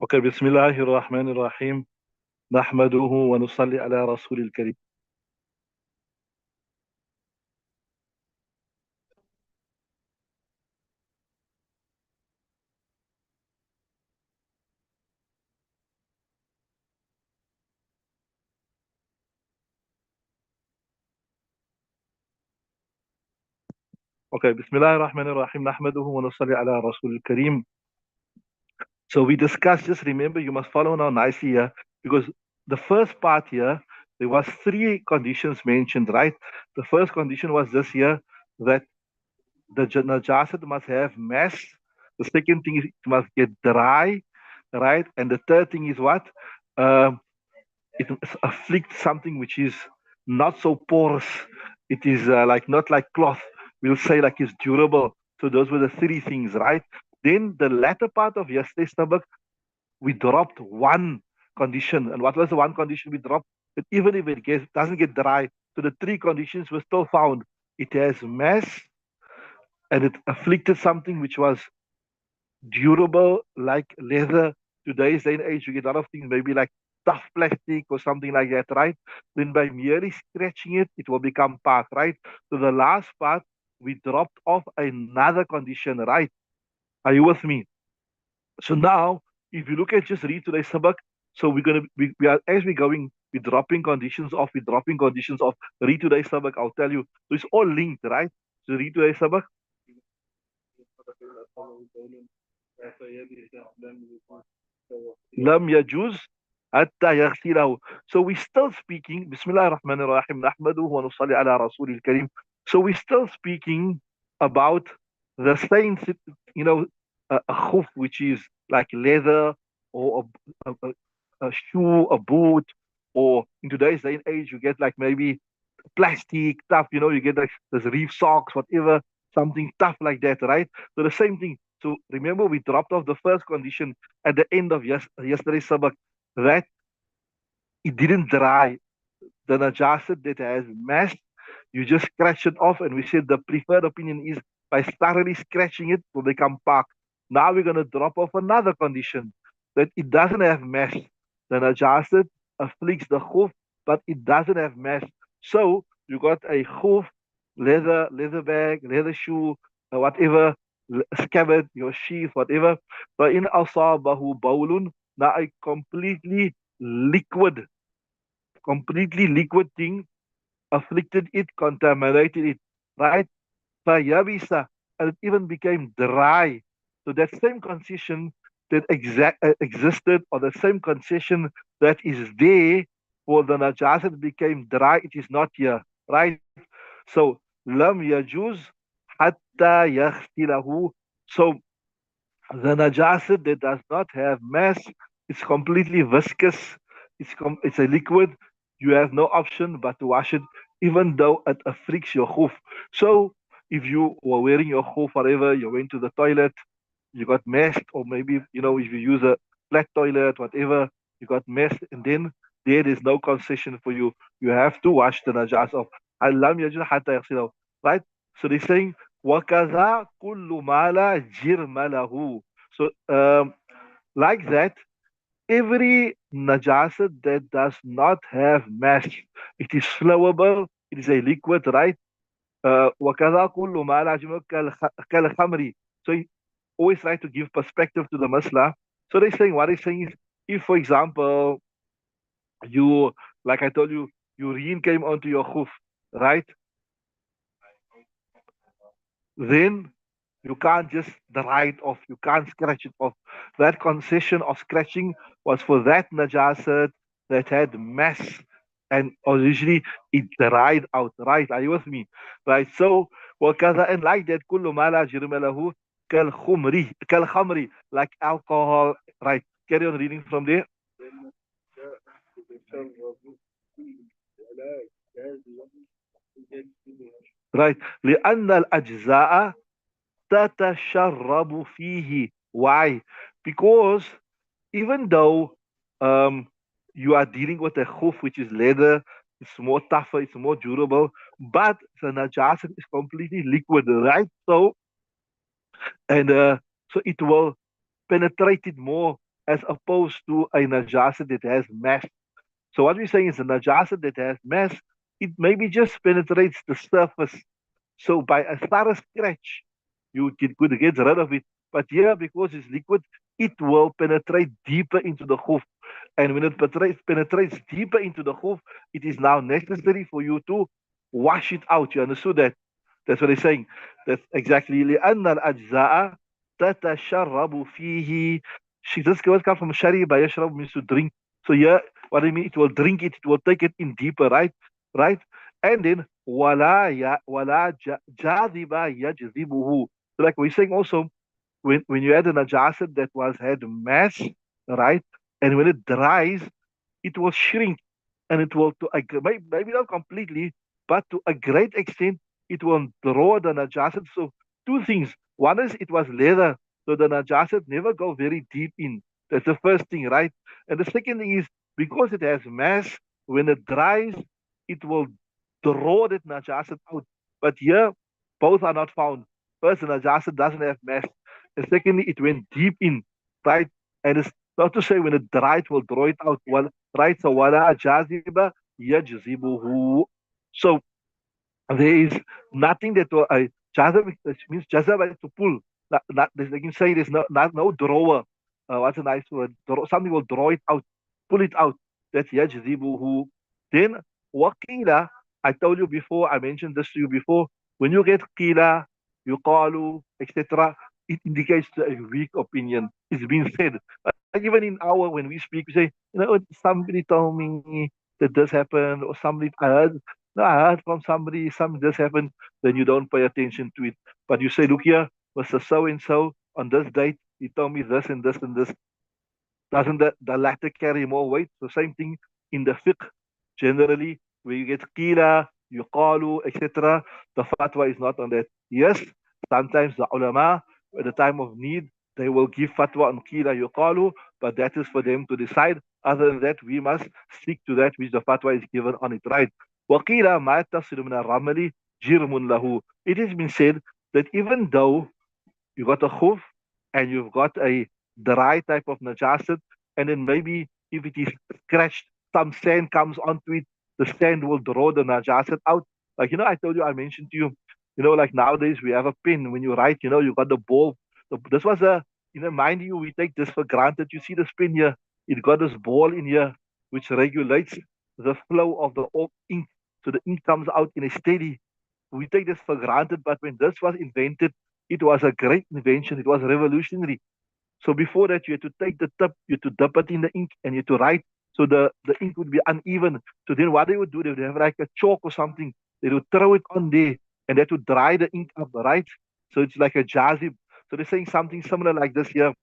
Okay, Bismillahir Rahmanir Rahim. Nahmaduhu wa nusalli ala Rasulil Kareem. Okay, Bismillahir Rahmanir Rahim. Nahmaduhu wa nusalli ala Rasulil Kareem. So we discussed, just remember, you must follow now nicely here, because the first part here, there was three conditions mentioned, right? The first condition was this here, that the najasat must have mass. The second thing is it must get dry, right? And the third thing is what? Um, it afflicts something which is not so porous. It is like not like cloth. We'll say like it's durable. So those were the three things, right? Then the latter part of yesterday's sabak, we dropped one condition. And what was the one condition we dropped? That even if doesn't get dry, so the three conditions were still found. It has mass and it afflicted something which was durable like leather. Today's day and age, you get a lot of things, maybe like tough plastic or something like that, right? Then by merely scratching it, it will become part, right? So the last part, we dropped off another condition, right? Are you with me? So now, if you look at just read today's sabak, so we are as we're going, we're dropping conditions off, we're dropping conditions off. Read today's sabak, I'll tell you. So it's all linked, right? So read today's sabak. Lam yajuz hatta yaghsilahu. So we're still speaking, Bismillah ar-Rahman ar-Rahim, nahmaduhu wa nusalli ala Rasulil Kareem. So we're still speaking about the same, a khuf, which is like leather or a shoe, a boot, or in today's day and age, you get like maybe plastic stuff, you get like those reef socks, whatever, something tough like that, right? So the same thing. So remember, we dropped off the first condition at the end of yesterday's sabak, that it didn't dry. The najasat that has mass, you just scratch it off, and we said the preferred opinion is by thoroughly scratching it will become park. Now we're going to drop off another condition, that it doesn't have mass. The najasat afflicts the khuf, but it doesn't have mass. So you got a khuf, leather bag, leather shoe, whatever, scabbard, your sheath, whatever. But in asabahu bawlun, now a completely liquid thing afflicted it, contaminated it, right? Fayabisa, and it even became dry. So that same concession that existed, or the same concession that is there for the najasat became dry, it is not here, right? So lam yajuz hatta yaghsilahu. So the najasat that does not have mass is completely viscous. It's a liquid. You have no option but to wash it, even though it afflicts your hoof. So if you were wearing your hoof forever, you went to the toilet, you got messed, or maybe, if you use a flat toilet, whatever, you got messed, and then there is no concession for you. You have to wash the najas off. Alam yajid hatta yaghsilahu. Right? So they're saying, وَكَذَا كُلُّ مَا لَا جِرْمَ لَهُ. So like that, every najasat that does not have mass, it is flowable, it is a liquid, right? وَكَذَا كُلُّ مَا لَا جِرْمَ كَالْخَمْرِ. So he always try to give perspective to the masla. So what they're saying is, if, for example, you, like I told you, urine came onto your hoof, right? Then you can't just dry it off. You can't scratch it off. That concession of scratching was for that najasat that had mass, and originally it dried out. Right? Are you with me? Right. So وكذا, and like that, كل ما لا جرم له كالخمر, like alcohol. Right. Carry on reading from there. Right. لأن الأجزاء تتشرب فيه. Why? Because even though um, you are dealing with a hoof, which is leather, it's more tougher, it's more durable, but the najasat is completely liquid, right? So, and so it will penetrate it more, as opposed to a najasa that has mass. So what we're saying is a najasa that has mass, it maybe just penetrates the surface. So by a thorough scratch, you could get rid of it. But here, because it's liquid, it will penetrate deeper into the hoof. And when it penetrates deeper into the hoof, it is now necessary for you to wash it out. You understood that? That's what they're saying. That's exactly لأن الأجزاء تتشرب فيه. This word comes from shariba. Yashrab means to drink. So here, what I mean, it will drink it, it will take it in deeper, right? Right? And then wala jadiba yajzibuhu. So like we're saying also, when you add an najasat that was had mass, right? And when it dries, it will shrink and it will, maybe not completely, but to a great extent, it will draw the najasat. So two things. One is it was leather, so the najasat never go very deep in. That's the first thing, right? And the second thing is because it has mass, when it dries, it will draw that najasat out. But here, both are not found. First, the najasat doesn't have mass. And secondly, it went deep in, right? And it's not to say when it dries, it will draw it out. Well, right? So, wala jaziba yajzibuhu. So, there is nothing that jazab means jazab to pull. They can say there's no drawer. What's a nice word? Something will draw it out, pull it out. That's yajzibuhu. Then waqila. I told you before. I mentioned this to you before. When you get qila, yuqalu, etc., it indicates a weak opinion. It's been said. Like even in our when we speak, we say, somebody told me that this happened, or somebody I heard. No, I heard from somebody, something this happened, then you don't pay attention to it. But you say, look here, Mr. So and so, on this date, he told me this and this and this. Doesn't the latter carry more weight? So same thing in the fiqh. Generally, where you get qila, yuqalu, etc., the fatwa is not on that. Yes, sometimes the ulama, at the time of need, they will give fatwa on qila, yuqalu, but that is for them to decide. Other than that, we must stick to that which the fatwa is given on it, right? وَقِيلَ مَا يَتَّصِلُ مِنَ الرَّمَلِ جِرْمٌ لَهُ. It has been said that even though you got a khuf and you've got a dry type of najasat, and then maybe if it is scratched, some sand comes onto it, the sand will draw the najasat out. Like, I told you, I mentioned to you, like nowadays we have a pen. When you write, you got the ball. This was mind you, we take this for granted. You see this pen here, it got this ball in here, which regulates the flow of the ink. So the ink comes out in a steady. We take this for granted, but when this was invented, it was a great invention. It was revolutionary. So before that, you had to take the tip, you had to dip it in the ink, and you had to write. So the ink would be uneven. So then what they would do, they would have like a chalk or something. They would throw it on there, and that would dry the ink up, right? So it's like a jazib. So they're saying something similar like this here,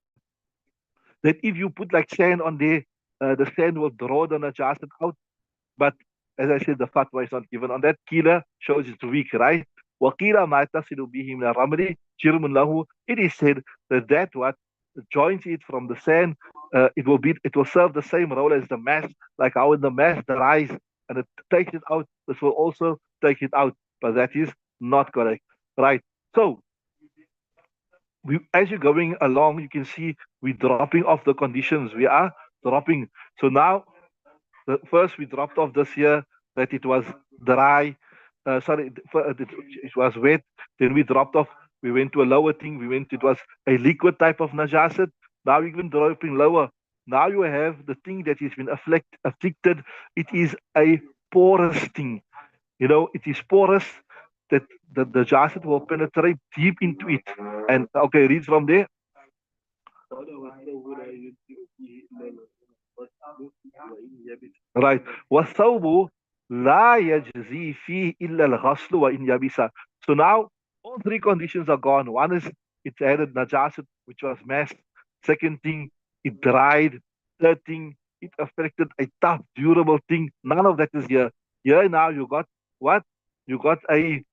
that if you put like sand on there, the sand will draw the najasat out. But as I said, the fatwa is not given on that. Kila shows it's weak, right? Waqila ma tasilu bihi min ramli jirmun lahu. It is said that what joins it from the sand, it will serve the same role as the mass, like how when the mass dries and it takes it out, this will also take it out. But that is not correct, right? So as you're going along, you can see we're dropping off the conditions. We are dropping. So now first we dropped off this year that it was dry. Sorry, it was wet. Then we dropped off. We went to a lower thing. It was a liquid type of najasat. Now we're even dropping lower. Now you have the thing that has been afflicted. It is a porous thing. It is porous that the najasat will penetrate deep into it. And okay, read from there. Right. والثوب لا يجزي فيه إلا الغسل وإن يبس. So now all three conditions are gone. One is it added najasat, which was mass. Second thing, it dried. Third thing, it affected a tough, durable thing. None of that is here. Here now you got what? You got a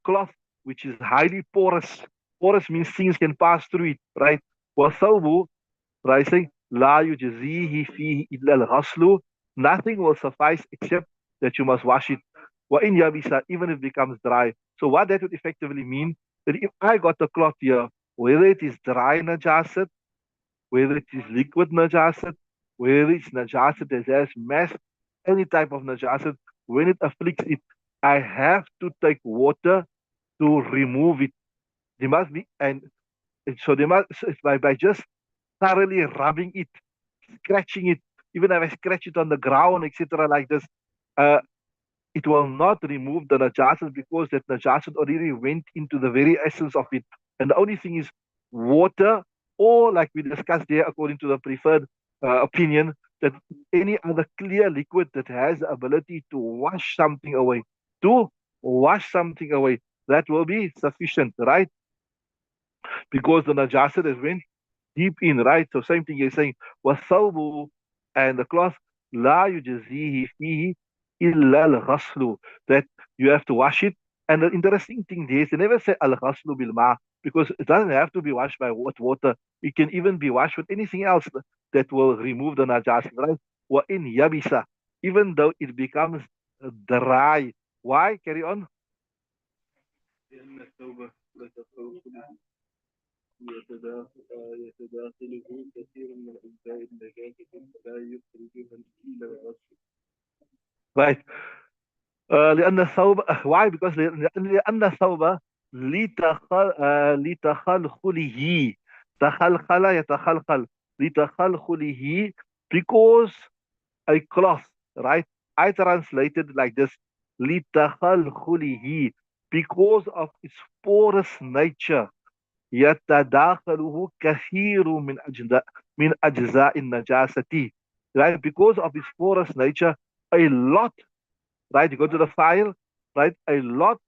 cloth which is highly porous. Porous means things can pass through it, right? وثوب rising, لا يجزيه فيه إلا الغسل. Nothing will suffice except that you must wash it. وإن يبس, even if it becomes dry. So what that would effectively mean, that if I got the cloth here, whether it is dry najasat, whether it is liquid najasat, whether it's najasat that has mass, any type of najasat, when it afflicts it, I have to take water to remove it. There must be, and so they must, so it's by just thoroughly rubbing it, scratching it, even if I scratch it on the ground, etc., like this, uh, it will not remove the najasat because that najasat already went into the very essence of it. And the only thing is water, or like we discussed there, according to the preferred opinion, that any other clear liquid that has the ability to to wash something away, that will be sufficient, right? Because the najasat has went deep in, right? So same thing you're saying, وَالثَّوْبُ, and the cloth, لَا يُجْزِيهِ فِيهِ إِلَّا الْغَسْلُ, that you have to wash it. And the interesting thing there is they never say al-ghaslu bil-ma, because it doesn't have to be washed by water. It can even be washed with anything else that will remove the najas, right? وَإِنْ yabisa, even though it becomes dry. Why? Carry on. لأن الثوب يتداخله كثير من أجزاء النجاسة فلا يخرجها إلا الغسل. Right. لأن الثوب why? Because لأن الثوب لتخلخله تخلخل يتخلخل لتخلخله, because a cloth, right? I translated like this, لتخلخله, because of its porous nature. يتداخله كثير من أجزاء النجاسة, right? Because of its porous nature, a lot, right? You go to the file, right? A lot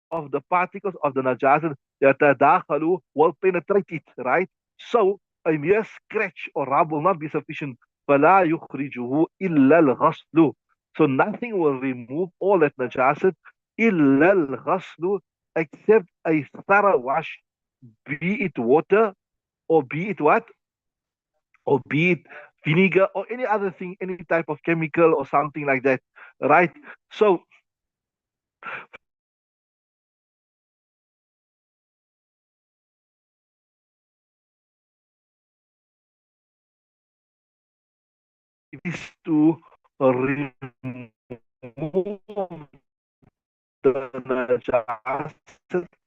of the particles of the najasa يتداخلوا will penetrate it, right? So a mere scratch or rub will not be sufficient. فلا يخرجه إلا الغسل. So nothing will remove all that najasa إلا الغسل, except a thorough wash, be it water, or be it what? Or be it vinegar, or any other thing, any type of chemical or something like that, right? So it is to remove the najasat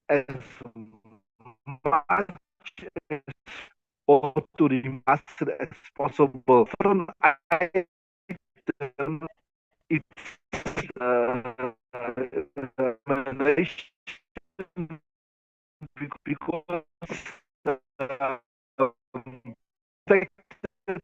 as much or to remove as possible from item. It's elimination, because uh, affected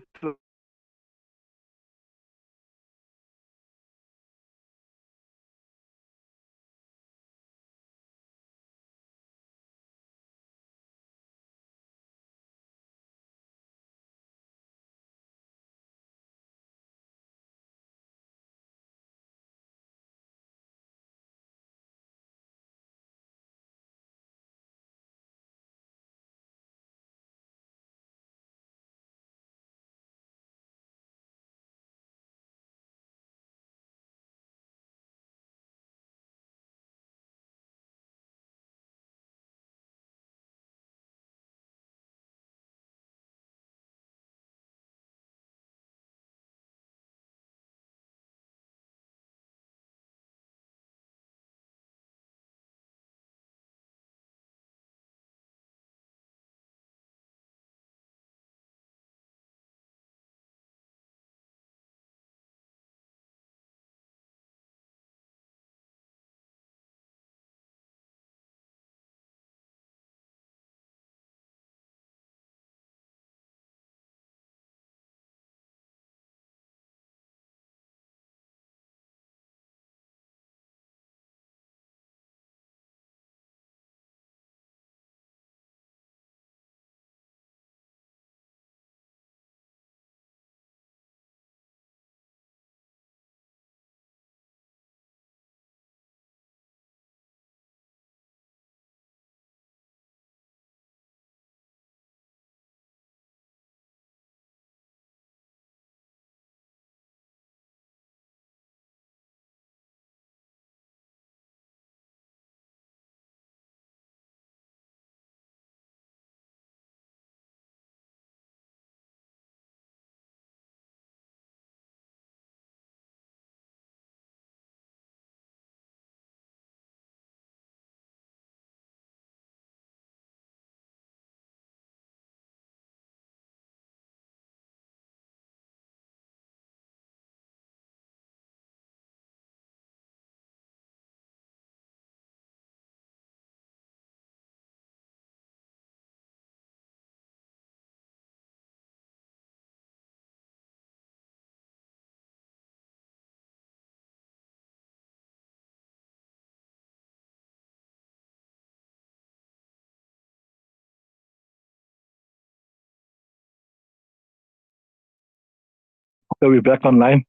So we're back online.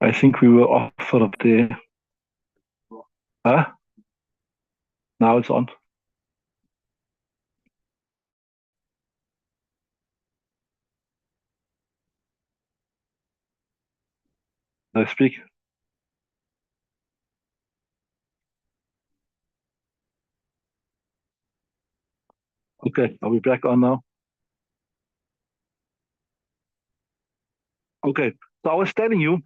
I think we were off for a day. Huh? Now it's on. I speak. Okay, are we back on now? Okay, so I was telling you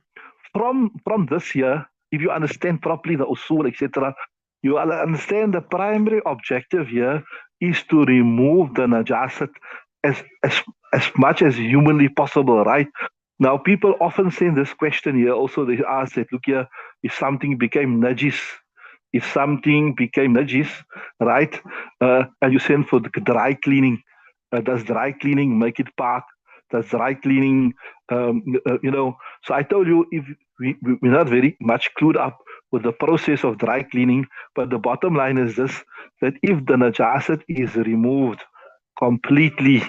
from this year, if you understand properly the usul, etc., you will understand the primary objective here is to remove the najasat as as as much as humanly possible, right? Now, people often send this question here. Also, they ask that, look here, if something became najis, if something became najis, right? And you send for the dry cleaning. Does dry cleaning make it park? Does dry cleaning, So I told you, if we're not very much clued up with the process of dry cleaning, but the bottom line is this: that if the najasat is removed completely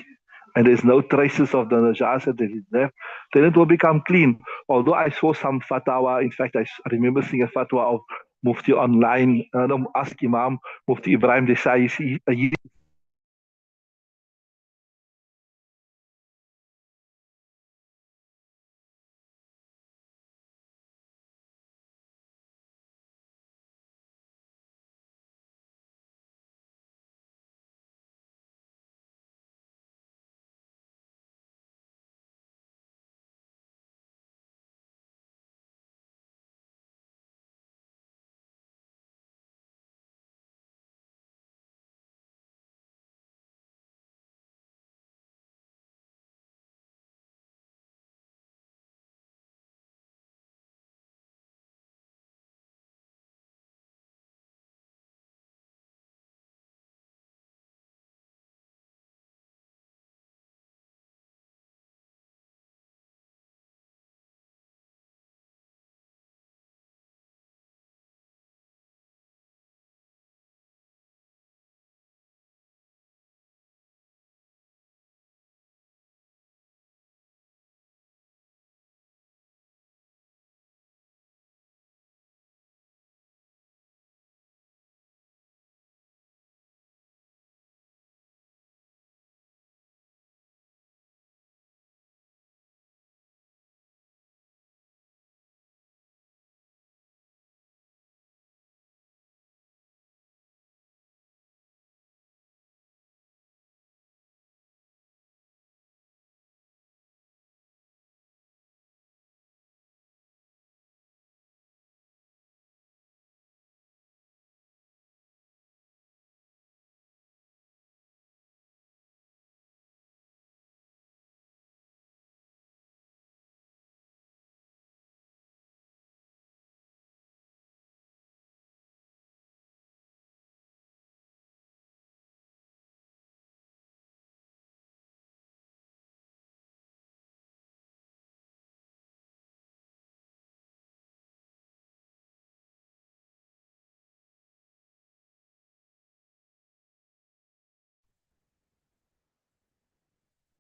and there's no traces of the najasa that is there, then it will become clean. Although I saw some fatwa, in fact, remember seeing a fatwa of Mufti online, no, ask Imam, Mufti Ibrahim Desai, he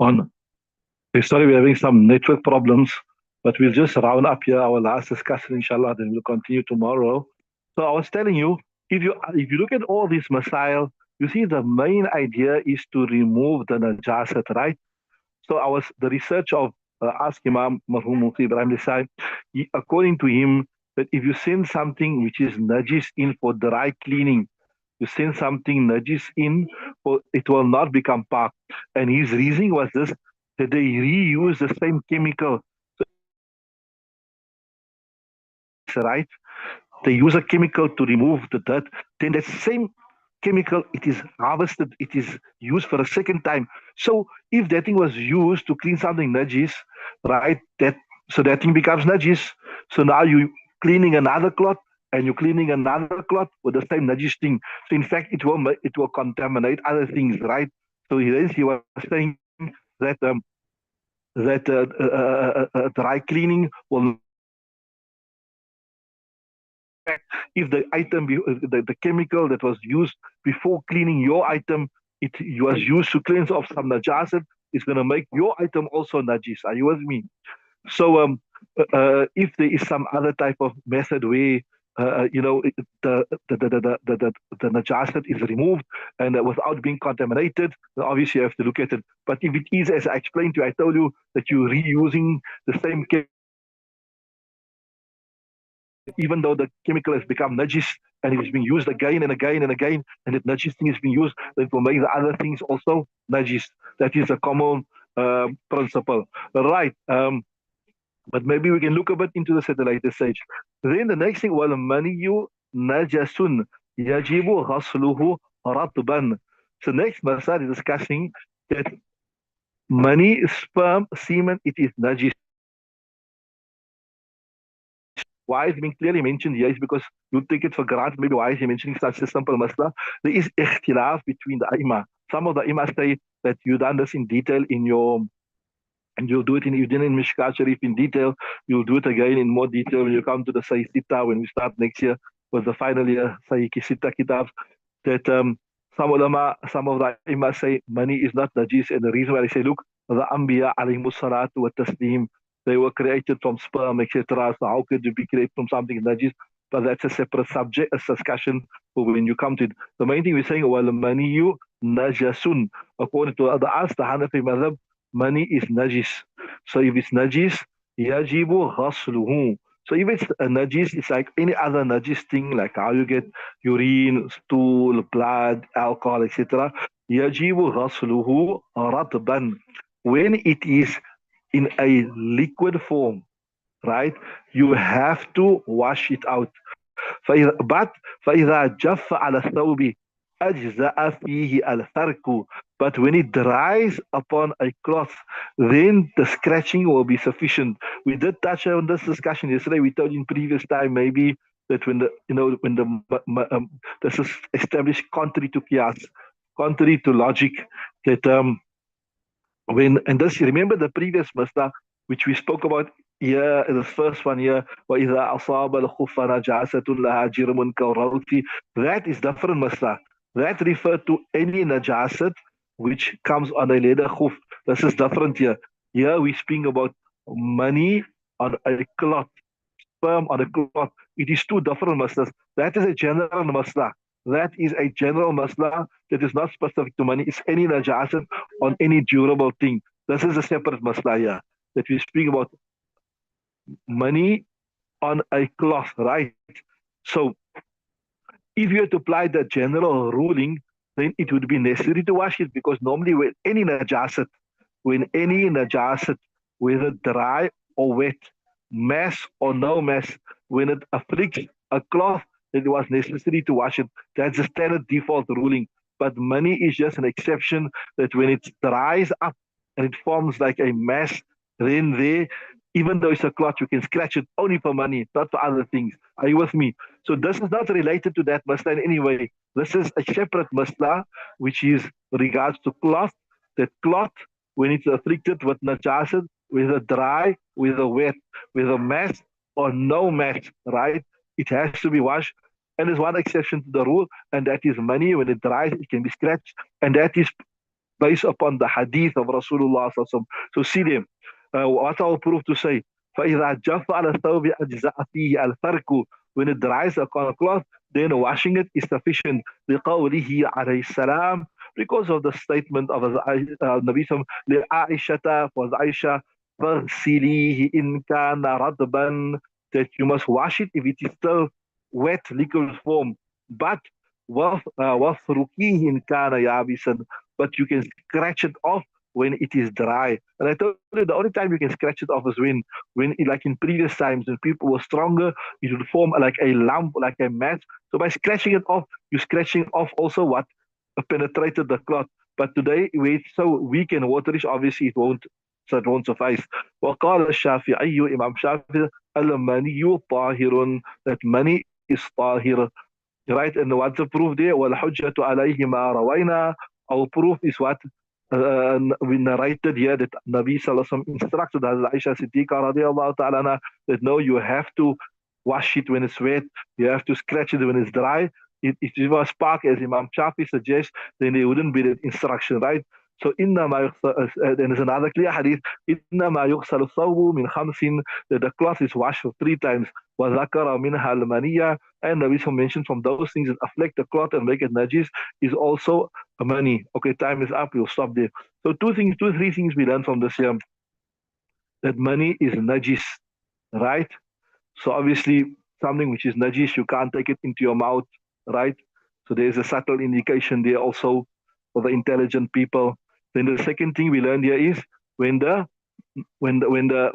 on. Sorry, we're having some network problems, but we'll just round up here our last discussion, inshallah, then we'll continue tomorrow. So I was telling you, if you look at all these masail, you see the main idea is to remove the najasat, right? So the research of Ask Imam Marhum Mufti Ibrahim Desai, according to him, that if you send something which is najis in for dry cleaning, you send something najis in, for it will not become pak. And his reasoning was this: that they reuse the same chemical, right? They use a chemical to remove the dirt. Then that same chemical, it is harvested, it is used for a second time. So if that thing was used to clean something najis, right? That thing becomes najis. So now you cleaning another cloth and you're cleaning another cloth with the same najis thing. So in fact, it will contaminate other things, right? So he was saying that dry cleaning will, if the item, the chemical that was used before cleaning your item, it was used to cleanse off some najasat, it's going to make your item also najis. Are you with me? So if there is some other type of method where the najasat is removed and without being contaminated, then obviously you have to look at it. But if it is, as I explained to you, I told you that you're reusing the same chemical, even though the chemical has become najis and it is being used again and again and again, and that najis thing is being used, then it will make the other things also najis. That is a common principle. Right. But maybe we can look a bit into this at a later stage. Then the next thing, وَالْمَنِيُّ نَجَسٌ يَجِبُ غَسْلُهُ رَطْبًا. So next Masad is discussing that money, sperm, semen, it is najis. Why is being clearly mentioned here is because you take it for granted. Maybe why is he mentioning such a simple masla? There is ikhtilaf between the Aima. Some of the Aima say that you done this in detail in your, and you'll do it in, you did it in Mishkat Sharif in detail. You'll do it again in more detail when you come to the Sayyid Sita, when we start next year with the final year Sayyid Sita Kitab. That some ulama, some of the imams say money is not najis, and the reason why they say, look, the Anbiya alayhimus salatu wa taslim, they were created from sperm, etc. So how could you be created from something najis? But that's a separate subject, a discussion for when you come to it. The main thing we're saying, well, maniyu najasun. According to the us, the Hanafi madhab, money is najis. So if it's najis, yajibu ghasluhu. So if it's a najis, it's like any other najis thing, like how you get urine, stool, blood, alcohol, etc. يجب غسله رطبا. When it is in a liquid form, right? You have to wash it out. فإذا جف على الثوب أجزأ فيه الفرك. But when it dries upon a cloth, then the scratching will be sufficient. We did touch on this discussion yesterday. We told you in previous time maybe that when the when the this is established contrary to qiyas, contrary to logic, that when, and this, you remember the previous masla which we spoke about here, the first one here, وَإِذَا أَصَابَ الْخُفَّ نَجَاسَةٌ لَهَا جِرْمٌ كَالرَّوْثِ. That is different masla. That referred to any najasat which comes on a leather khuf. This is different here. Here we speak about money on a cloth, sperm on a cloth. It is two different maslas. That is a general masla. That is a general masla that is not specific to money. It's any najasat on any durable thing. This is a separate masla here that we speak about money on a cloth, right? So if you had to apply the general ruling, then it would be necessary to wash it, because normally when any najasat, whether dry or wet, mass or no mass, when it afflicts a cloth, then it was necessary to wash it. That's the standard default ruling. But money is just an exception, that when it dries up and it forms like a mass, then there, even though it's a cloth, you can scratch it only for money, not for other things. Are you with me? So this is not related to that masla in any way. This is a separate masla, which is regards to cloth. That cloth, when it's afflicted with najasat, whether dry, whether wet, whether mass or no mass, right? It has to be washed. And there's one exception to the rule, and that is money. When it dries, it can be scratched. And that is based upon the hadith of Rasulullah. So see them. What I'll prove to say, فَإِذَا جَفَّ عَلَى الثَّوْبِ أَجْزَأَ فِيهِ الْفَرْقُ. When it dries upon a cloth, then washing it is sufficient. لِقَوْلِهِ عَلَيْهِ السَّلَامِ. Because of the statement of Nabi Sallam, لِعَائِشَةَ, for Aisha, فَغْسِلِيهِ إِنْ كَانَ رَطْبًا, that you must wash it if it is still wet, liquid form. But وَفْرُكِيهِ إِنْ كَانَ يَابِسًا, but you can scratch it off when it is dry. And I told you the only time you can scratch it off is when it, like in previous times, when people were stronger, it would form like a lump, like a mass. So by scratching it off, you're scratching off also what penetrated the cloth. But today, where it's so weak and waterish, obviously it won't. So it won't suffice. وقال الشافعي, Imam Shafi, المني طاهر, that money is طاهر. Right? And what's the proof there? وَالْحُجَّةُ عَلَيْهِ مَا رَوَيْنَا. Our proof is what we narrated here, that Nabi Sallallahu Alaihi Wasallam instructed Hazrat Aisha Siddiqa radiallahu ta'ala anha, that no, you have to wash it when it's wet, you have to scratch it when it's dry. If it was spark, as Imam Shafi suggests, then there wouldn't be that instruction, right? So then there's another clear hadith, إنما يغسل الثوب من خمس, that the cloth is washed 3 times. وذكر منها المنية, and Nabi mentioned from those things that afflict the cloth and make it najis is also money. Okay, time is up. We'll stop there. So three things we learn from this here. That money is najis, right? So obviously, something which is najis, you can't take it into your mouth, right? So there's a subtle indication there also for the intelligent people. Then the second thing we learned here is when the when the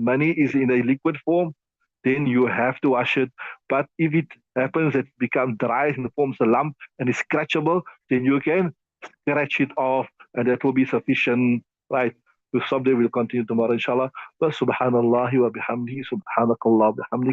money is in a liquid form, then you have to wash it. But if it happens that it becomes dry and forms a lump and is scratchable, then you can scratch it off, and that will be sufficient, right? We'll stop there. We'll continue tomorrow, inshallah. Subhanallah wa bihamdihi, subhanakallah bihamdika.